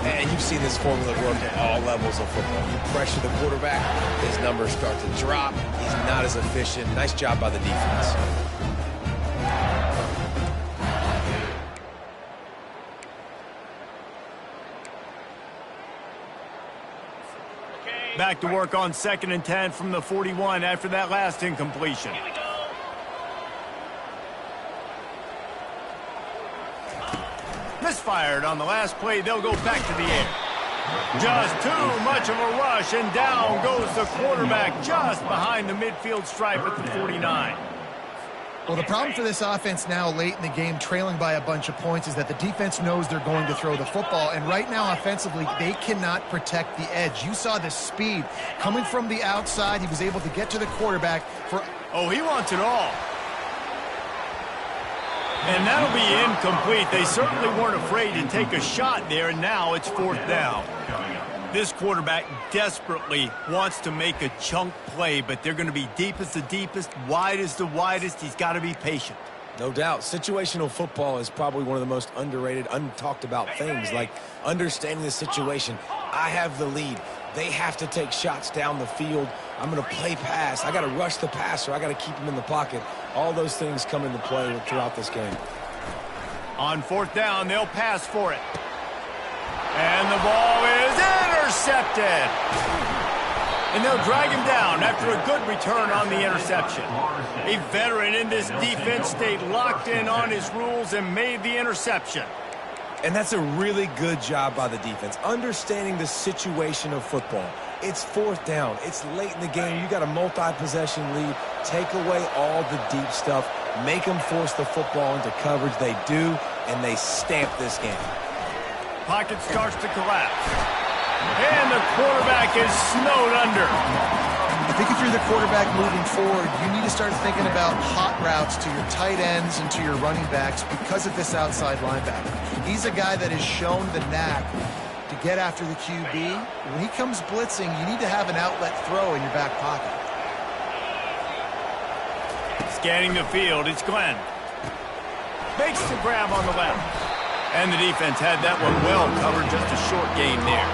And you've seen this formula work at all levels of football. You pressure the quarterback, his numbers start to drop. He's not as efficient. Nice job by the defense. Back to work on 2nd and 10 from the 41 after that last incompletion. Misfired on the last play. They'll go back to the air. Just too much of a rush, and down goes the quarterback just behind the midfield stripe at the 49. Well, the problem for this offense now late in the game, trailing by a bunch of points, is that the defense knows they're going to throw the football. And right now, offensively, they cannot protect the edge. You saw the speed coming from the outside. He was able to get to the quarterback for... Oh, he wants it all. And that'll be incomplete. They certainly weren't afraid to take a shot there, and now it's 4th down. This quarterback desperately wants to make a chunk play, but they're going to be deep as the deepest, wide as the widest. He's got to be patient. No doubt. Situational football is probably one of the most underrated, untalked about things, like understanding the situation. I have the lead. They have to take shots down the field. I'm going to play pass. I got to rush the passer. I got to keep him in the pocket. All those things come into play throughout this game. On fourth down, they'll pass for it. And the ball is intercepted. And they'll drag him down after a good return on the interception. A veteran in this defense stayed locked in on his rules and made the interception. And that's a really good job by the defense, understanding the situation of football. It's fourth down. It's late in the game. You got a multi-possession lead. Take away all the deep stuff. Make them force the football into coverage. They do, and they stamp this game. Pocket starts to collapse. And the quarterback is snowed under. I think if you're the quarterback moving forward, you need to start thinking about hot routes to your tight ends and to your running backs because of this outside linebacker. He's a guy that has shown the knack to get after the QB. When he comes blitzing, you need to have an outlet throw in your back pocket. Scanning the field, it's Glenn. Makes the grab on the left. And the defense had that one well covered, just a short gain there.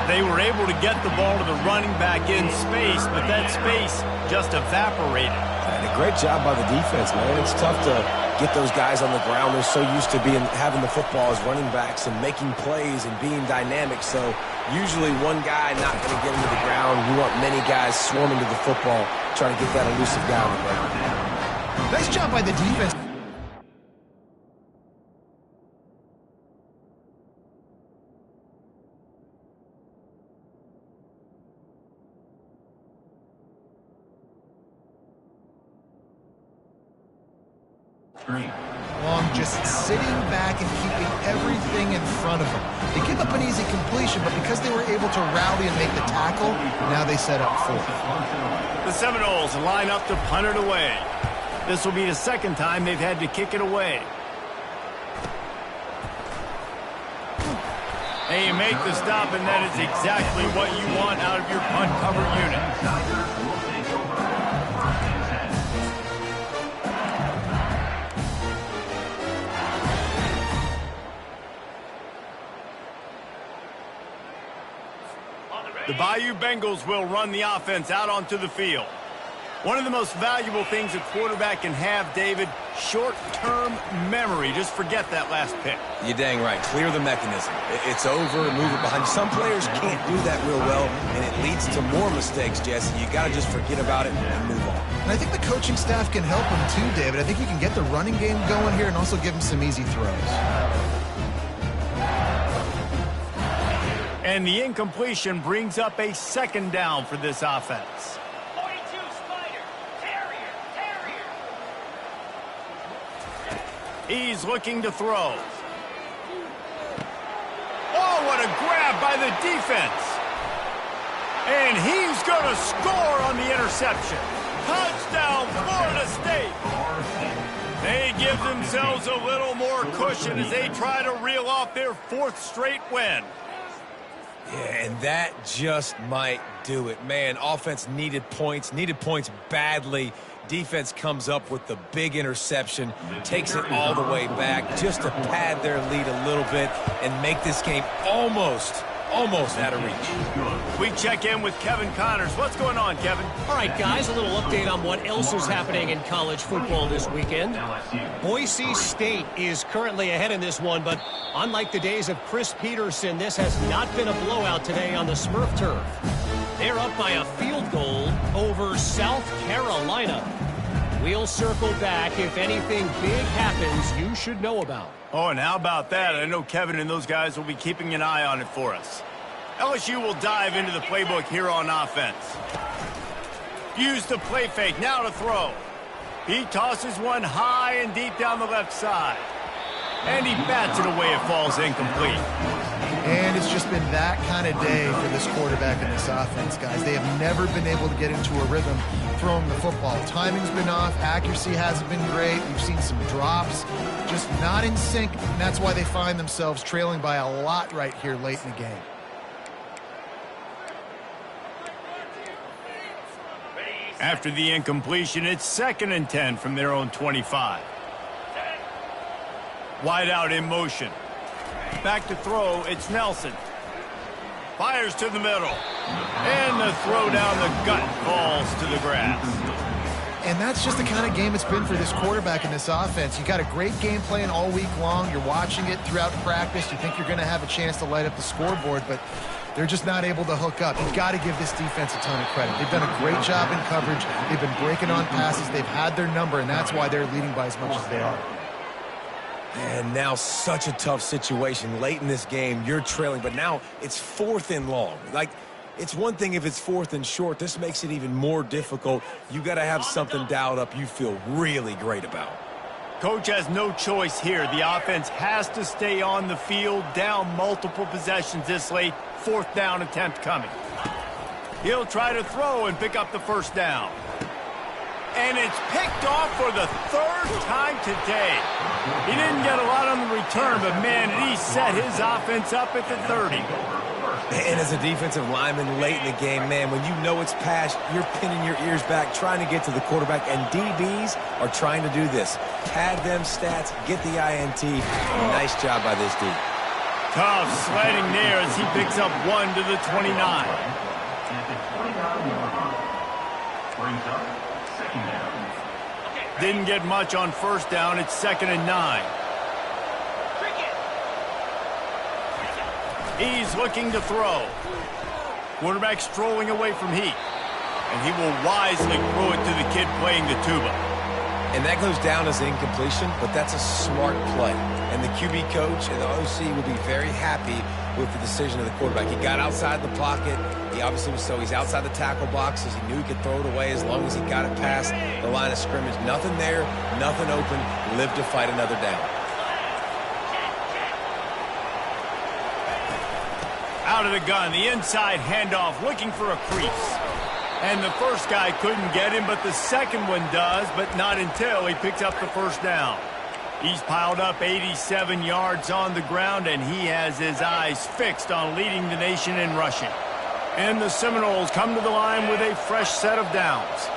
They were able to get the ball to the running back in space, but that space just evaporated. And a great job by the defense, man. It's tough to get those guys on the ground. They're so used to having the football as running backs and making plays and being dynamic. So usually one guy not going to get into the ground. You want many guys swarming to the football, trying to get that elusive guy on the ground. Nice job by the defense. Long just sitting back and keeping everything in front of them. They give up an easy completion, but because they were able to rally and make the tackle, now they set up fourth. The Seminoles line up to punt it away. This will be the second time they've had to kick it away. And you make the stop, and that is exactly what you want out of your punt cover unit. The Bayou Bengals will run the offense out onto the field. One of the most valuable things a quarterback can have, David, short-term memory. Just forget that last pick. You're dang right. Clear the mechanism. It's over, move it behind you. Some players can't do that real well, and it leads to more mistakes, Jesse. You got to just forget about it and move on. And I think the coaching staff can help him too, David. I think you can get the running game going here and also give him some easy throws. And the incompletion brings up a second down for this offense. 42 Spider. Terrier. He's looking to throw. Oh, what a grab by the defense. And he's going to score on the interception. Touchdown, Florida State. They give themselves a little more cushion as they try to reel off their fourth straight win. Yeah, and that just might do it. Man, offense needed points badly. Defense comes up with the big interception, takes it all the way back just to pad their lead a little bit and make this game almost out of reach. We check in with Kevin Connors. What's going on, Kevin? All right, guys, a little update on what else is happening in college football this weekend. Boise State is currently ahead in this one, but unlike the days of Chris Peterson, this has not been a blowout today on the Smurf turf. They're up by a field goal over South Carolina. We'll circle back if anything big happens you should know about. Oh, and how about that? I know Kevin and those guys will be keeping an eye on it for us. LSU will dive into the playbook here on offense. Use the play fake, now to throw. He tosses one high and deep down the left side. And he bats it away, it falls incomplete. And it's just been that kind of day for this quarterback and this offense, guys. They have never been able to get into a rhythm throwing the football. Timing's been off. Accuracy hasn't been great. We've seen some drops. Just not in sync, and that's why they find themselves trailing by a lot right here late in the game. After the incompletion, it's 2nd and 10 from their own 25. Wide out in motion. Back to throw, it's Nelson. Fires to the middle. And the throw down the gut falls to the grass. And that's just the kind of game it's been for this quarterback in this offense. You got a great game plan all week long. You're watching it throughout practice. You think you're going to have a chance to light up the scoreboard, but they're just not able to hook up. You've got to give this defense a ton of credit. They've done a great job in coverage. They've been breaking on passes. They've had their number, and that's why they're leading by as much as they are. And now such a tough situation. Late in this game, you're trailing, but now it's 4th and long. Like, it's one thing if it's 4th and short. This makes it even more difficult. You got to have something dialed up you feel really great about. Coach has no choice here. The offense has to stay on the field, down multiple possessions this late. 4th down attempt coming. He'll try to throw and pick up the first down. And it's picked off for the 3rd time today. He didn't get a lot on the return, but man, he set his offense up at the 30. And as a defensive lineman late in the game, man, when you know it's past, you're pinning your ears back, trying to get to the quarterback, and DBs are trying to do this. Pad them stats, get the INT. Nice job by this D. Tough sledding there as he picks up 1 to the 29. Brings up second down. Didn't get much on first down. It's 2nd and 9. He's looking to throw. Quarterback strolling away from heat. And he will wisely throw it to the kid playing the tuba. And that goes down as an incompletion, but that's a smart play. And the QB coach and the OC will be very happy with the decision of the quarterback. He got outside the pocket. He obviously was he's outside the tackle boxes. He knew he could throw it away as long as he got it past the line of scrimmage. Nothing there, nothing open. Live to fight another down. Out of the gun, the inside handoff, looking for a crease. And the first guy couldn't get him, but the second one does, but not until he picks up the first down. He's piled up 87 yards on the ground, and he has his eyes fixed on leading the nation in rushing. And the Seminoles come to the line with a fresh set of downs.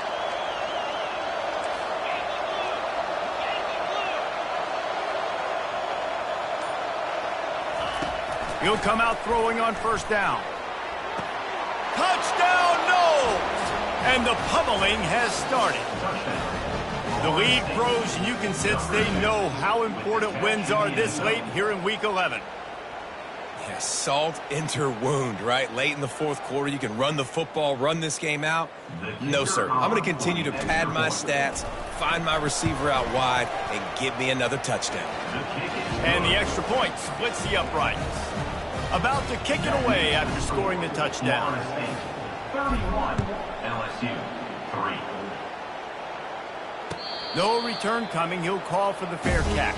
He'll come out throwing on first down. Touchdown, Noles! And the pummeling has started. The lead grows, and you can sense they know how important wins are this late here in Week 11. Yeah, salt enter wound, right? Late in the 4th quarter, you can run the football, run this game out. No, sir. I'm going to continue to pad my stats, find my receiver out wide, and get me another touchdown. And the extra point splits the uprights. About to kick it away after scoring the touchdown. 31, LSU 3. No return coming. He'll call for the fair catch.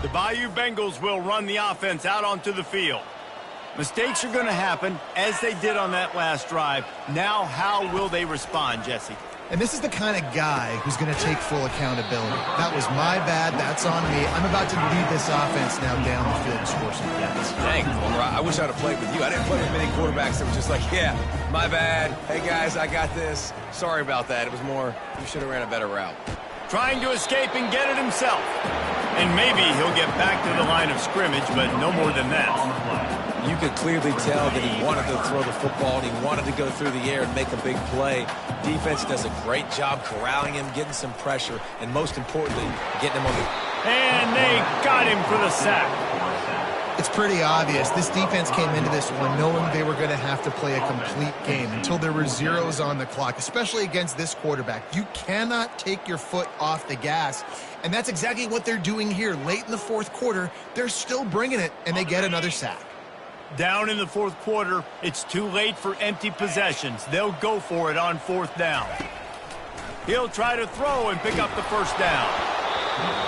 The Bayou Bengals will run the offense out onto the field. Mistakes are going to happen, as they did on that last drive. Now, how will they respond, Jesse? And this is the kind of guy who's going to take full accountability. That was my bad. That's on me. I'm about to lead this offense now down the field and score some points. Dang, I wish I'd have played with you. I didn't play with many quarterbacks that were just like, yeah, my bad. Hey, guys, I got this. Sorry about that. It was more, you should have ran a better route. Trying to escape and get it himself. And maybe he'll get back to the line of scrimmage, but no more than that. You could clearly tell that he wanted to throw the football and he wanted to go through the air and make a big play. Defense does a great job corralling him, getting some pressure, and most importantly, getting him on the... And they got him for the sack. It's pretty obvious. This defense came into this one knowing they were going to have to play a complete game until there were zeros on the clock, especially against this quarterback. You cannot take your foot off the gas, and that's exactly what they're doing here. Late in the 4th quarter, they're still bringing it, and they get another sack. Down in the 4th quarter, it's too late for empty possessions. They'll go for it on 4th down. He'll try to throw and pick up the first down.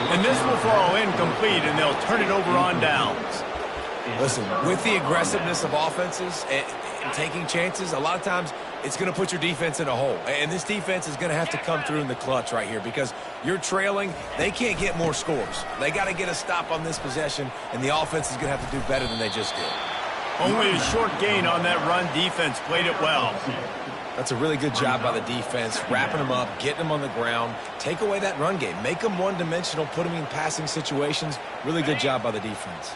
And this will fall incomplete, and they'll turn it over on downs. Listen, with the aggressiveness of offenses and taking chances, a lot of times it's going to put your defense in a hole. And this defense is going to have to come through in the clutch right here because you're trailing. They can't get more scores. They got to get a stop on this possession, and the offense is going to have to do better than they just did. Only a short gain on that run. Defense played it well. That's a really good job by the defense, wrapping them up, getting them on the ground, take away that run game, make them one-dimensional, put them in passing situations. Really good job by the defense.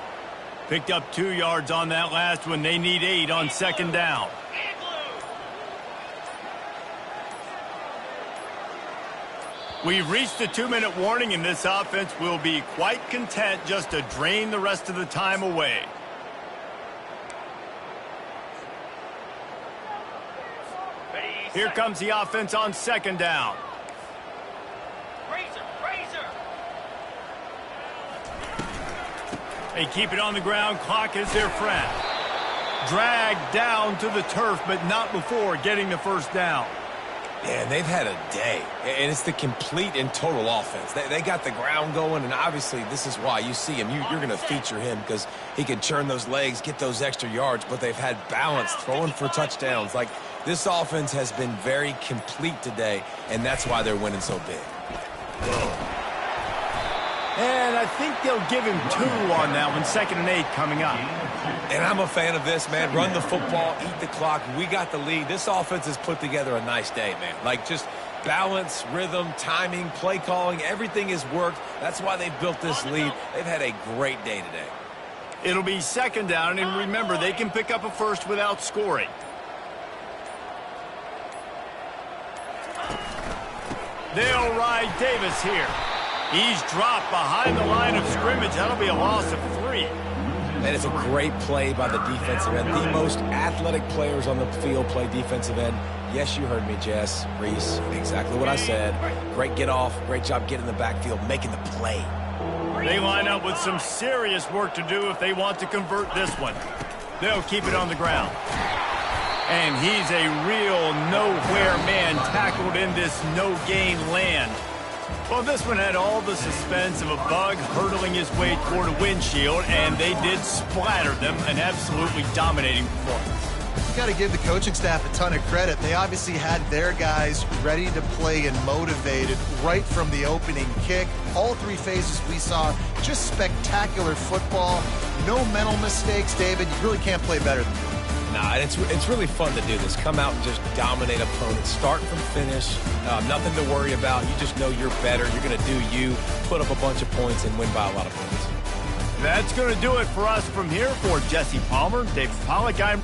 Picked up 2 yards on that last one. They need 8 on second down. We've reached the 2-minute warning, and this offense will be quite content just to drain the rest of the time away. Here comes the offense on second down. They keep it on the ground. Clock is their friend. Dragged down to the turf, but not before getting the first down. Yeah, and they've had a day, and it's the complete and total offense. They got the ground going, and obviously this is why you see him. You're going to feature him because he can churn those legs, get those extra yards, but they've had balance, throwing for touchdowns. Like, this offense has been very complete today, and that's why they're winning so big. And I think they'll give him 2 on that one. 2nd and 8 coming up. And I'm a fan of this, man. Run the football, eat the clock. We got the lead. This offense has put together a nice day, man. Like, just balance, rhythm, timing, play calling, everything has worked. That's why they've built this lead. They've had a great day today. It'll be 2nd down, and remember, they can pick up a first without scoring. They'll ride Davis here. He's dropped behind the line of scrimmage. That'll be a loss of 3. That is a great play by the defensive end. The most athletic players on the field play defensive end. Yes, you heard me, Jess, Reese. Exactly what I said. Great get off. Great job getting in the backfield, making the play. They line up with some serious work to do if they want to convert this one. They'll keep it on the ground. And he's a real nowhere man tackled in this no-gain land. Well, this one had all the suspense of a bug hurtling his way toward a windshield, and they did splatter them. An absolutely dominating performance. You got to give the coaching staff a ton of credit. They obviously had their guys ready to play and motivated right from the opening kick. All 3 phases we saw, just spectacular football. No mental mistakes, David. You really can't play better than that. Nah, it's really fun to do this. Come out and just dominate opponents. Start from finish. Nothing to worry about. You just know you're better. You're going to do you, put up a bunch of points, and win by a lot of points. That's going to do it for us from here. For Jesse Palmer, David Pollack, I'm